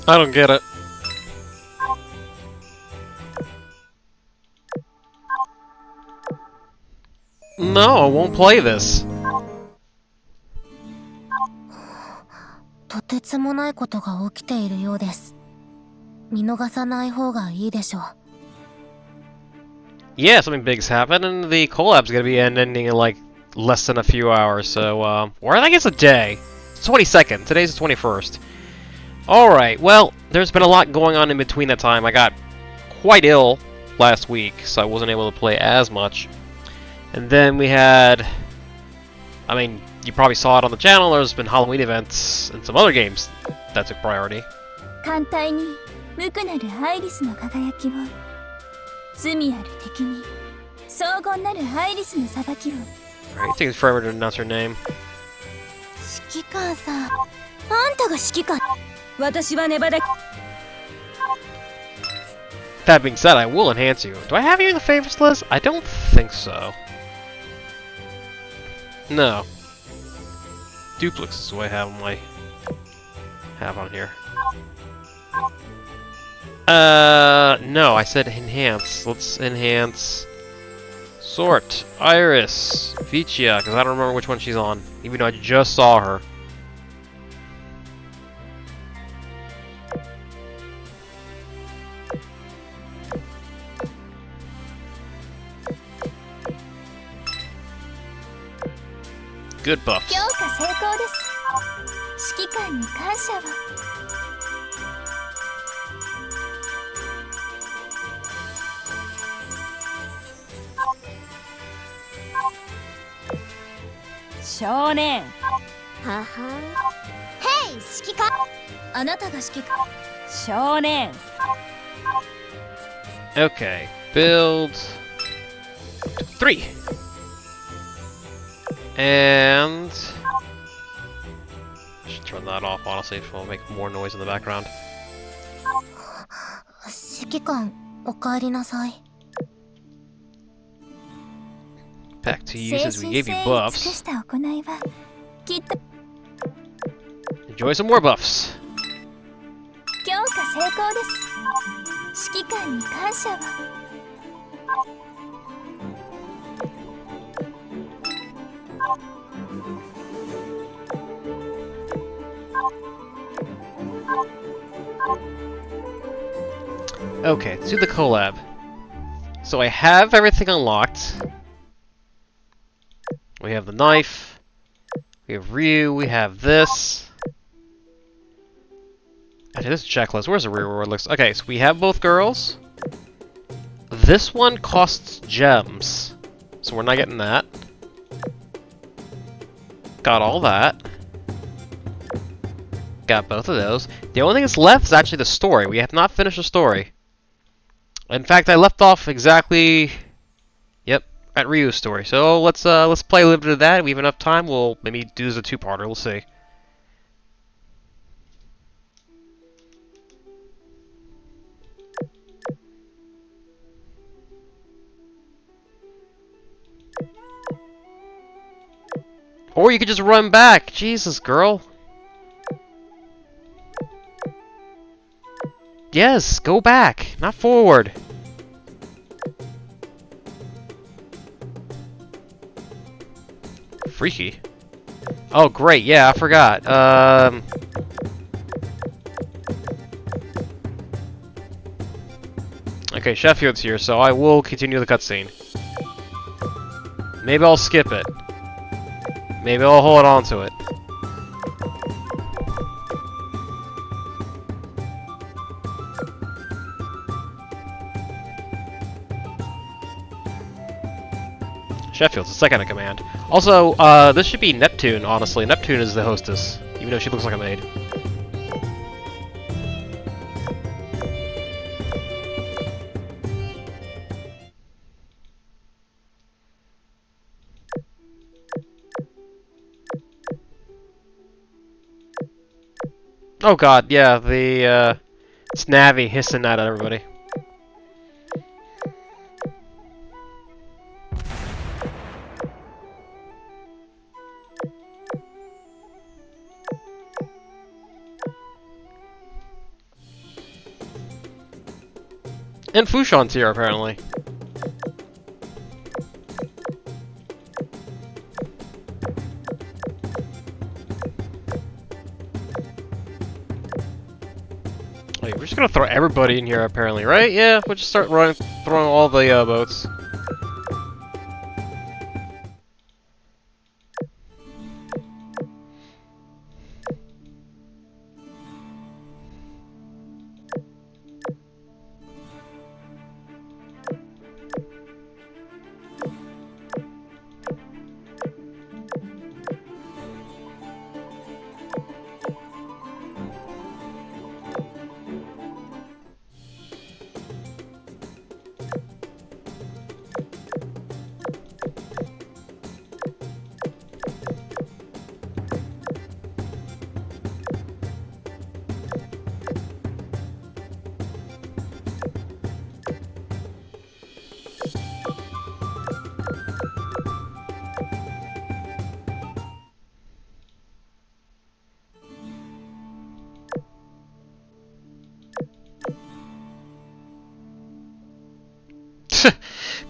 I don't get it. No, I won't play this. とてつもないことが起きているようです。見逃さない方がいいでしょう。 Yeah, something big's happened, and the collab's gonna be ending in like less than a few hours, so, or I think it's a day. It's 22nd. Today's the 21st. Alright, well, there's been a lot going on in between that time. I got quite ill last week, so I wasn't able to play as much. And then we had... I mean, you probably saw it on the channel, there's been Halloween events and some other games that took priority. 艦隊に無垢なるアイリスの輝きを、罪ある敵に荘厳なるアイリスの裁きを。 Alright, it takes forever to announce her name. 指揮官さん、あんたが指揮官。私はネバダ。 That being said, I will enhance you. Do I have you in the favorites list? I don't think so. No. Duplex is what I have on my... have on here. No, I said enhance. Let's enhance... Sort, Iris, Vicia, because I don't remember which one she's on, even though I just saw her. Good buffs. 強化成功です。指揮官に感謝を。少年。はは。ヘイ、指揮官。あなたが指揮官。少年。Okay, build 3. And I should turn that off, honestly, if it'll make more noise in the background. 指揮官、お帰りなさい。 Back to you since we gave you buffs. Enjoy some more buffs. 強化成功です。指揮官に感謝を。 Okay, let's do the collab. So I have everything unlocked. We have the knife. We have Ryu. We have this. Actually, this is a checklist. Where's the reward list? Okay, so we have both girls. This one costs gems, so we're not getting that. Got all that. Got both of those. The only thing that's left is actually the story. We have not finished the story. In fact, I left off exactly, yep, at Ryu's story. So let's play a little bit of that. If we have enough time, we'll maybe do this as a two-parter. We'll see. Or you could just run back. Jesus, girl. Yes, go back, not forward. Freaky. Oh, great, yeah, I forgot. Okay, Sheffield's here, so I will continue the cutscene. Maybe I'll skip it. Maybe I'll hold on to it. Sheffield's the second in command. Also, this should be Neptune, honestly. Neptune is the hostess, even though she looks like a maid. Oh god, yeah, the, it's Navi hissing at everybody. And Fushan's here, apparently. Wait, we're just gonna throw everybody in here, apparently, right? Yeah, we'll just start throwing all the boats.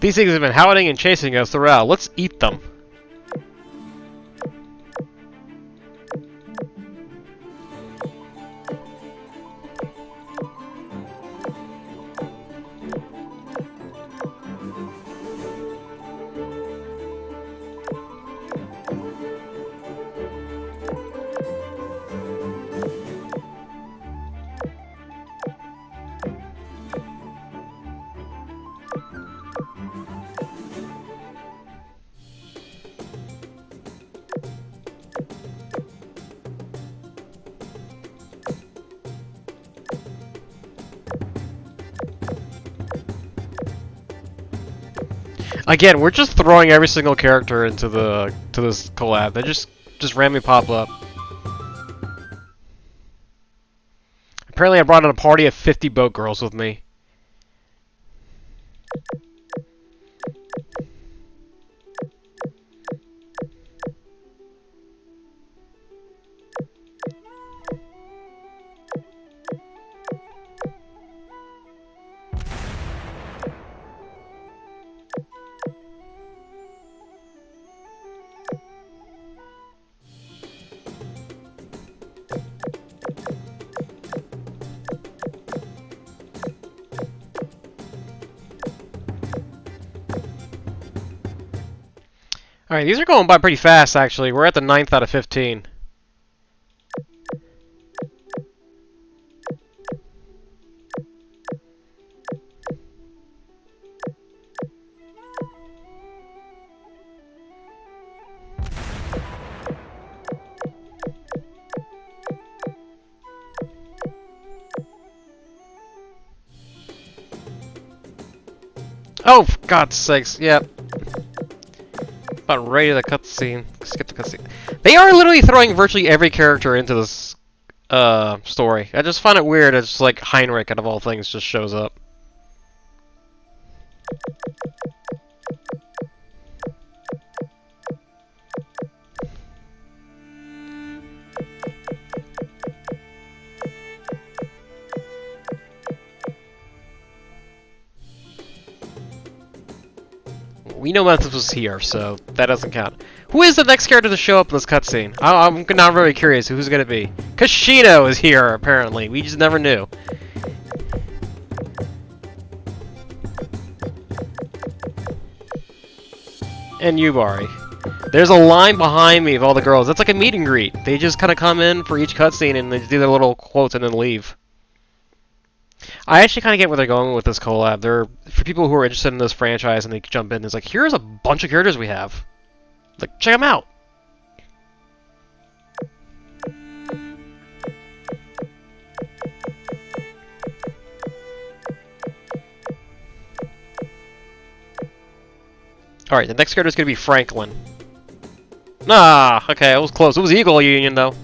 These things have been howling and chasing us throughout. Let's eat them. Again, we're just throwing every single character into this collab. They just randomly pop up. Apparently, I brought in a party of 50 boat girls with me. Alright, these are going by pretty fast, actually. We're at the 9th out of 15. Oh, for God's sakes, yep. About ready to cutscene. Skip the cutscene. They are literally throwing virtually every character into this story. I just find it weird. It's like Heinrich, out of all things, just shows up. We know Memphis was here, so that doesn't count. Who is the next character to show up in this cutscene? I'm now very curious who's gonna be. Kashino is here, apparently. We just never knew. And Yubari. There's a line behind me of all the girls. That's like a meet and greet. They just kind of come in for each cutscene and they do their little quotes and then leave. I actually kind of get where they're going with this collab. They're, for people who are interested in this franchise and they jump in, it's like, here's a bunch of characters we have. Like, check them out. Alright, the next character is going to be Franklin. Ah, okay, it was close. It was Eagle Union, though.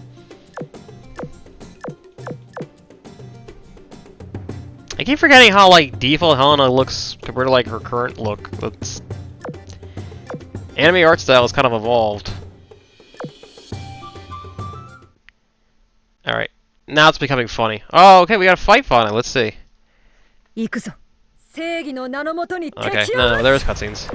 I keep forgetting how, like, default Helena looks compared to, like, her current look. It's... Anime art style has kind of evolved. Alright, now it's becoming funny. Oh, okay, we got a fight finally. Let's see. Okay, no, there's cutscenes.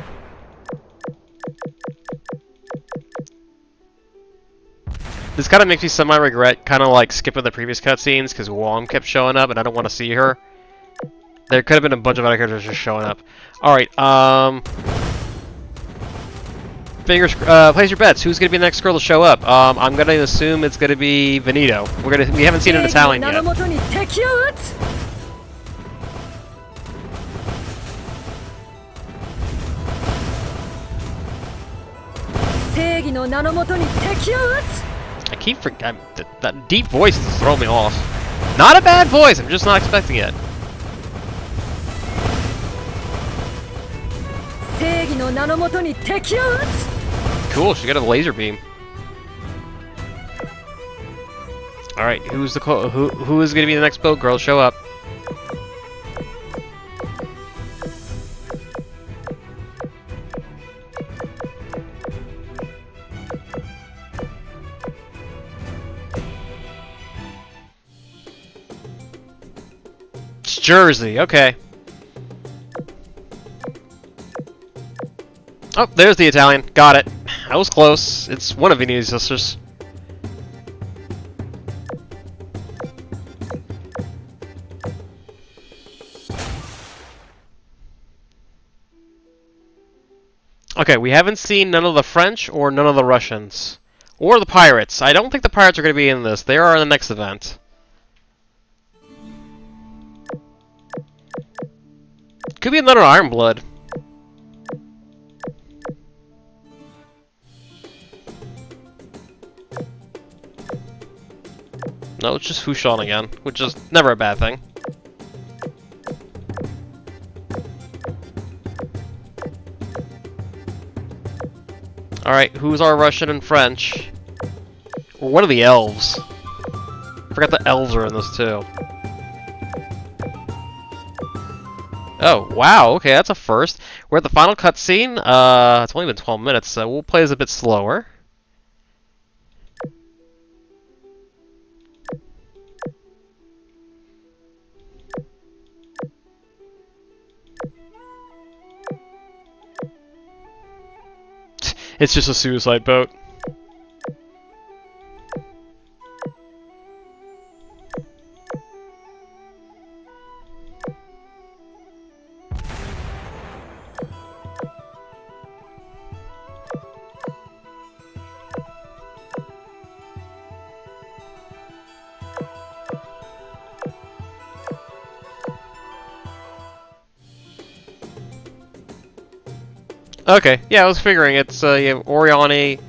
This kind of makes me semi-regret kind of like skipping the previous cutscenes because Wong kept showing up and I don't want to see her. There could have been a bunch of other characters just showing up. Alright, place your bets. Who's gonna be the next girl to show up? I'm gonna assume it's gonna be Benito. We haven't seen an Italian yet. I keep forgetting that deep voice is throwing me off. Not a bad voice, I'm just not expecting it. Cool, she got a laser beam. All right, who is going to be the next boat girl? Show up. It's Jersey. Okay. Oh, there's the Italian. Got it. I was close. It's one of Vinny's sisters. Okay, we haven't seen none of the French or none of the Russians. Or the pirates. I don't think the pirates are going to be in this. They are in the next event. Could be another Ironblood. No, it's just Fushan again, which is never a bad thing. Alright, who's our Russian and French? Or what are the elves? Forgot the elves are in this too. Oh, wow, okay, that's a first. We're at the final cutscene. It's only been 12 minutes, so we'll play this a bit slower. It's just a suicide boat. Okay, yeah, I was figuring it's you have Oriani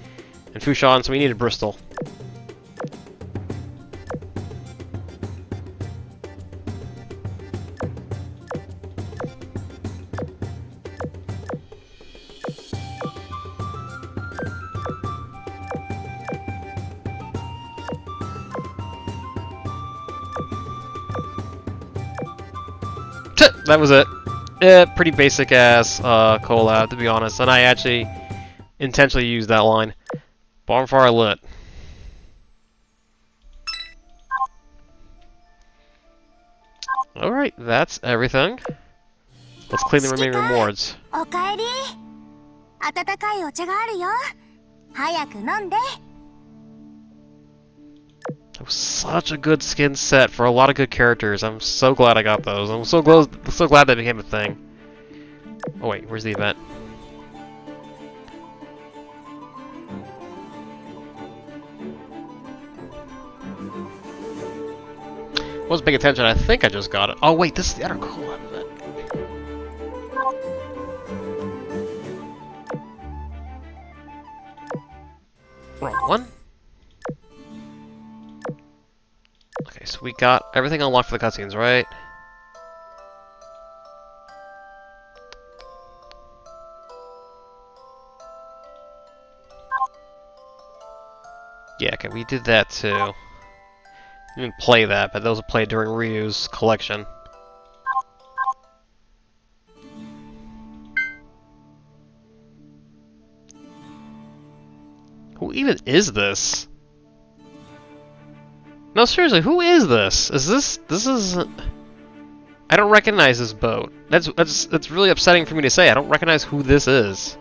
and Fushan, so we needed Bristol. That was it. Pretty basic ass collab, to be honest, and I actually intentionally used that line. Bonfire lit. Alright, that's everything. Let's clean the remaining rewards. That was such a good skin set for a lot of good characters. I'm so glad I got those. I'm so glad that became a thing. Oh wait, where's the event? Wasn't paying attention. I think I just got it. Oh wait, this is the other collab event. Wrong one. Okay, so we got everything unlocked for the cutscenes, right? Yeah, okay, we did that too. Didn't play that, but those were played during Ryu's collection. Who even is this? No, seriously, who is this? This is... I don't recognize this boat. That's really upsetting for me to say. I don't recognize who this is.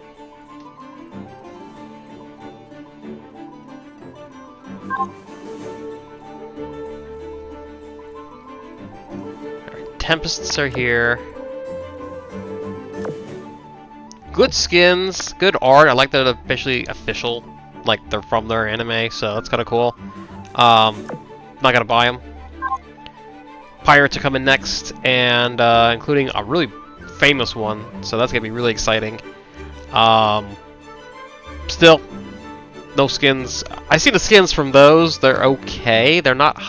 Alright, Tempests are here. Good skins, good art. I like that they're official, like they're from their anime, so that's kind of cool. Not gonna buy them. Pirates are coming next, and including a really famous one, so that's gonna be really exciting. Still, no skins. I see the skins from those. They're okay. They're not.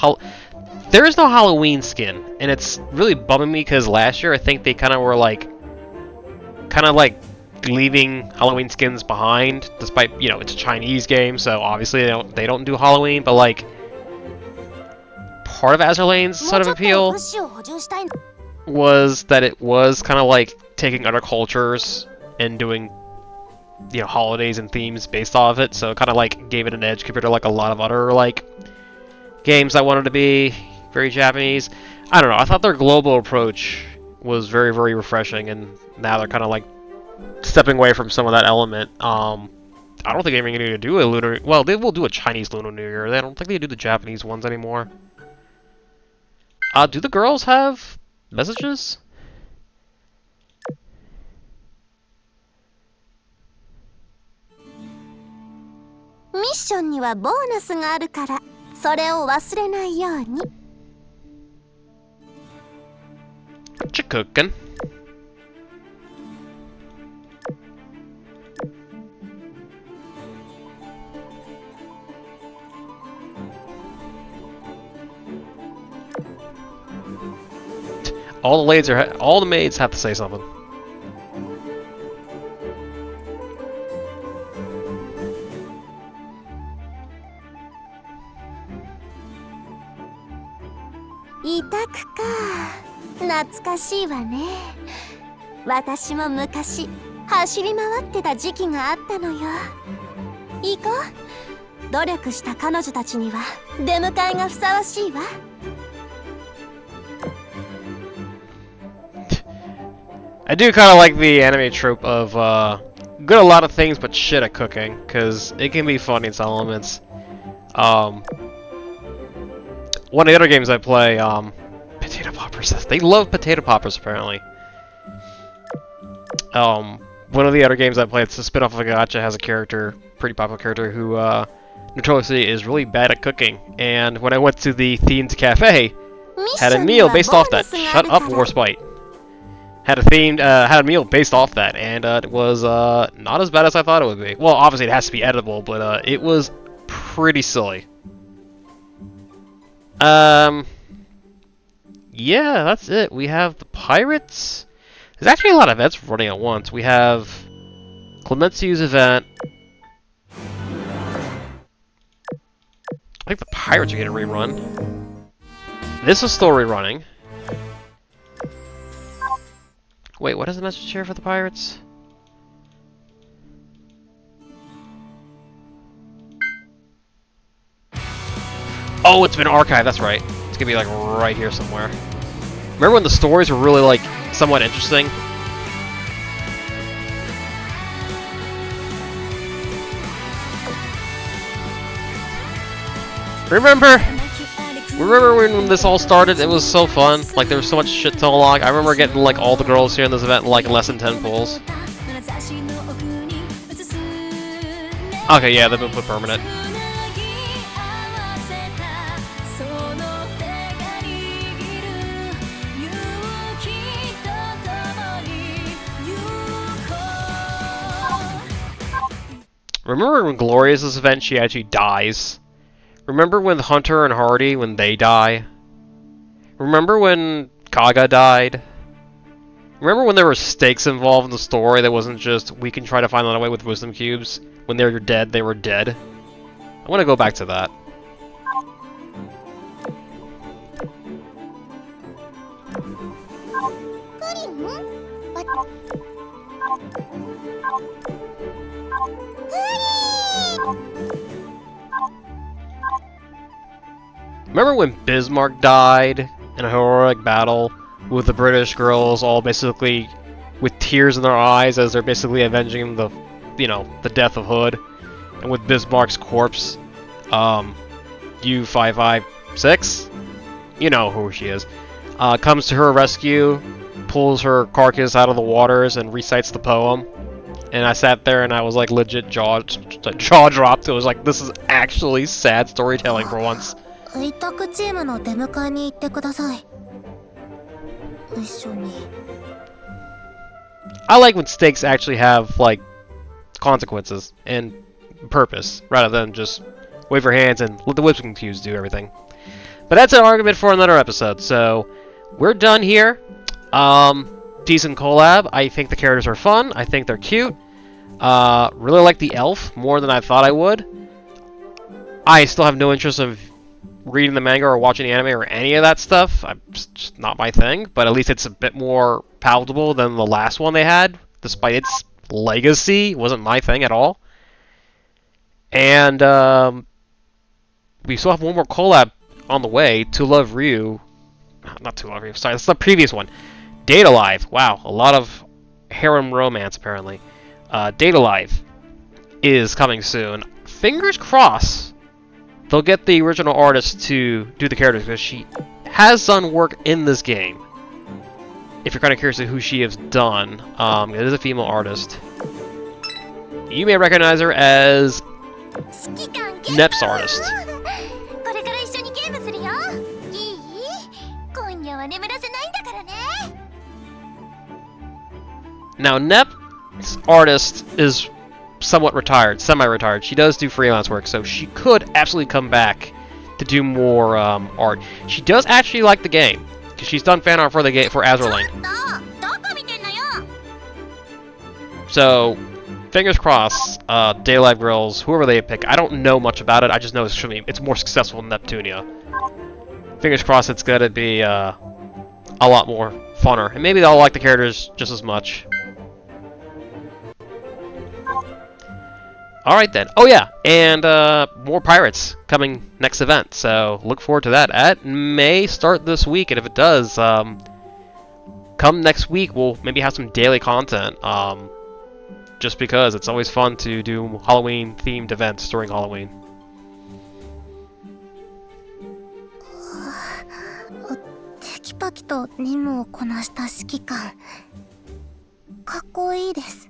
There is no Halloween skin, and it's really bumming me because last year I think they kind of were like, leaving Halloween skins behind, despite, you know, it's a Chinese game, so obviously they don't do Halloween, but like part of Azur Lane's sort of appeal was that it was kind of like taking other cultures and doing, you know, holidays and themes based off of it, so it kind of like gave it an edge compared to like a lot of other like games that wanted to be very Japanese. I don't know, I thought their global approach was very, very refreshing, and now they're kind of like stepping away from some of that element. I don't think they're even going to do a Lunar... Well, they will do a Chinese Lunar New Year. I don't think they do the Japanese ones anymore. Do the girls have messages? Mission にはボーナスがあるから、それを忘れないように。What you cooking? All the maids have to say something. Itakuか。懐かしいわね。私も昔走り回ってた時期があったのよ。行こう。努力した彼女たちには出迎えがふさわしいわ。I do kind of like the anime trope of good at a lot of things but shit at cooking, because it can be funny in some elements. One of the other games I play, potato poppers. They love potato poppers apparently. One of the other games I play, it's a spin-off of a gacha, has a character, pretty popular character, who notoriously is really bad at cooking. And when I went to the themed cafe, had a meal based off that. Shut up, Warspite. Had a meal based off that, and it was not as bad as I thought it would be. Well, obviously it has to be edible, but it was pretty silly. Yeah, that's it. We have the pirates. There's actually a lot of events running at once. We have Clemenciu's event. I think the pirates are getting rerun. This is still rerunning. Wait, what is the message here for the pirates? Oh, it's been archived, that's right. It's gonna be like right here somewhere. Remember when the stories were really like somewhat interesting? Remember when this all started? It was so fun. Like, there was so much shit to unlock. I remember getting like all the girls here in this event in like less than 10 pulls. Okay, yeah, they've been put permanent. Remember when Gloria's event, she actually dies? Remember when Hunter and Hardy, when they die? Remember when Kaga died? Remember when there were stakes involved in the story that wasn't just, we can try to find another way with wisdom cubes? When they were dead, they were dead? I want to go back to that. Remember when Bismarck died in a heroic battle with the British girls all basically with tears in their eyes as they're basically avenging the, the death of Hood, and with Bismarck's corpse, U556, you know who she is, comes to her rescue, pulls her carcass out of the waters, and recites the poem. And I sat there and I was like legit jaw dropped. It was like, this is actually sad storytelling for once. 委託チームの出迎えに行ってください。一緒に。I like when stakes actually have, like, consequences and purpose, rather than just wave your hands and let the whipping cues do everything. But that's an argument for another episode, so we're done here. Decent collab. I think the characters are fun. I think they're cute. Really like the elf more than I thought I would. I still have no interest of reading the manga or watching the anime or any of that stuff. It's just not my thing, but at least it's a bit more palatable than the last one they had, despite its legacy. It wasn't my thing at all. And we still have one more collab on the way, To Love Ryu. Not To Love Ryu, sorry, that's the previous one. Date Alive. Wow, a lot of harem romance apparently. Date Alive is coming soon. Fingers crossed they'll get the original artist to do the characters, because she has done work in this game. If you're kind of curious to who she has done, it is a female artist. You may recognize her as Nep's artist. Now, Nep's artist is somewhat retired, semi-retired. She does do freelance work, so she could absolutely come back to do more art. She does actually like the game, because she's done fan art for the game for Azur Lane. So, fingers crossed, Daylight Girls, whoever they pick, I don't know much about it, I just know it's more successful than Neptunia. Fingers crossed it's gonna be a lot more funner, and maybe they'll like the characters just as much. Alright then. Oh yeah, and more pirates coming next event, so look forward to that. It may start this week, and if it does, come next week we'll maybe have some daily content, just because it's always fun to do Halloween-themed events during Halloween. テキパキと任務をこなした指揮官、かっこいいです。